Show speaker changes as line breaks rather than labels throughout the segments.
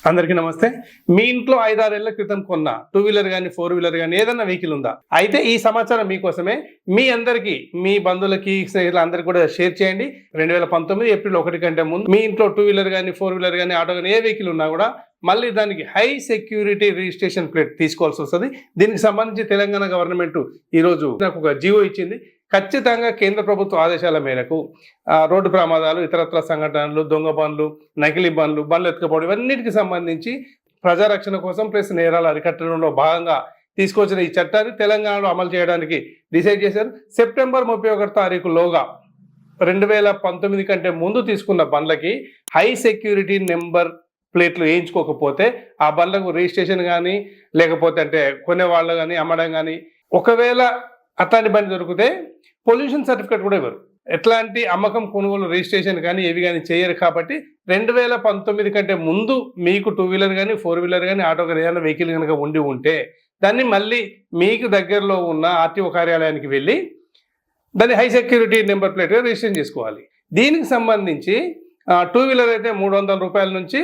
అందరికీ నమస్తే. మీ ఇంట్లో 5-6 ఏళ్ల క్రితం కొన్న 2 వీలర్ గానీ, 4 వీలర్ గానీ ఏదన్నా వెహికల్ ఉందా? అయితే ఈ సమాచారం మీకోసమే. మీ అందరికీ, మీ బంధువులకి, స్నేహితులందరికీ కూడా షేర్ చేయండి. 2019 ఏప్రిల్ 1 కంటే ముందు మీ ఇంట్లో 2 వీలర్ గానీ, 4 వీలర్ గానీ, ఆటో గానీ ఏ వెహికల్ ఉన్నా కూడా మళ్ళీ దానికి హై సెక్యూరిటీ రిజిస్ట్రేషన్ ప్లేట్ తీసుకోవాల్సి వస్తుంది. దీనికి సంబంధించి తెలంగాణ గవర్నమెంట్ ఈరోజు నాకు ఒక జీవో ఇచ్చింది. ఖచ్చితంగా కేంద్ర ప్రభుత్వ ఆదేశాల మేరకు రోడ్డు ప్రమాదాలు, ఇతరత్ర సంఘటనలు, దొంగ బండ్లు, నకిలీ బండ్లు, బండ్లు ఎత్తుకపోవడం ఇవన్నిటికి సంబంధించి ప్రజారక్షణ కోసం ప్లస్ నేరాలు అరికట్టడంలో భాగంగా తీసుకొచ్చిన ఈ చట్టాన్ని తెలంగాణలో అమలు చేయడానికి డిసైడ్ చేశారు. సెప్టెంబర్ 31 తారీఖులోగా 2019 కంటే ముందు తీసుకున్న బండ్లకి హై సెక్యూరిటీ నెంబర్ ప్లేట్లు వేయించుకోకపోతే ఆ బండ్లకు రిజిస్ట్రేషన్ కానీ, లేకపోతే అంటే కొనేవాళ్ళు కానీ, అమ్మడం కానీ, ఒకవేళ అట్లాంటి బండి దొరికితే పొల్యూషన్ సర్టిఫికేట్ కూడా ఇవ్వరు. ఎట్లాంటి అమ్మకం, కొనుగోలు, రిజిస్ట్రేషన్ కానీ ఏవి కానీ చేయరు. కాబట్టి 2019 కంటే ముందు మీకు 2 వీలర్ కానీ, 4 వీలర్ కానీ, ఆటో కానీ ఏదైనా వెహికల్ కనుక ఉంటే దాన్ని మళ్ళీ మీకు దగ్గరలో ఉన్న ఆర్టీఓ కార్యాలయానికి వెళ్ళి దాన్ని హై సెక్యూరిటీ నెంబర్ ప్లేట్గా రిజిస్ట్రేషన్ చేసుకోవాలి. దీనికి సంబంధించి 2 వీలర్ అయితే 300 రూపాయల నుంచి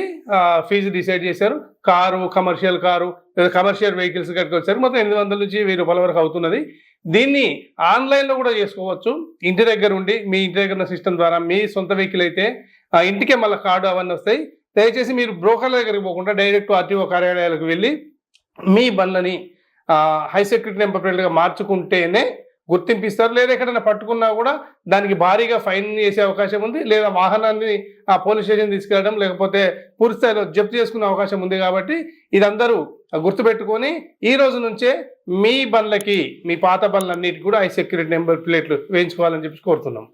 ఫీజు డిసైడ్ చేశారు. Car, commercial car, commercial vehicles కనుక వచ్చారు మొత్తం 800 నుంచి 1000 రూపాయల వరకు అవుతున్నది. దీన్ని ఆన్లైన్లో కూడా చేసుకోవచ్చు. ఇంటి దగ్గర ఉండి మీ ఇంటి దగ్గర ఉన్న సిస్టమ్ ద్వారా మీ సొంత వెహికల్ అయితే ఇంటికే మళ్ళీ కార్డు అవన్నీ వస్తాయి. దయచేసి మీరు బ్రోకర్ల దగ్గరికి పోకుండా డైరెక్ట్ ఆర్టీఓ కార్యాలయాలకు వెళ్ళి మీ బండ్లని హై సెక్యూరిటీ నెంబర్ ప్లేట్గా మార్చుకుంటేనే గుర్తింపిస్తారు. లేదా ఎక్కడైనా పట్టుకున్నా కూడా దానికి భారీగా ఫైన్ చేసే అవకాశం ఉంది. లేదా వాహనాన్ని పోలీస్ స్టేషన్ తీసుకెళ్ళడం, లేకపోతే పూర్తి స్థాయిలో జప్తు చేసుకునే అవకాశం ఉంది. కాబట్టి ఇదందరూ గుర్తుపెట్టుకొని ఈ రోజు నుంచే మీ బండ్లకి, మీ పాత బండ్లన్నిటికీ కూడా హై సెక్యూరిటీ నెంబర్ ప్లేట్లు వేయించుకోవాలని చెప్పి కోరుతున్నాం.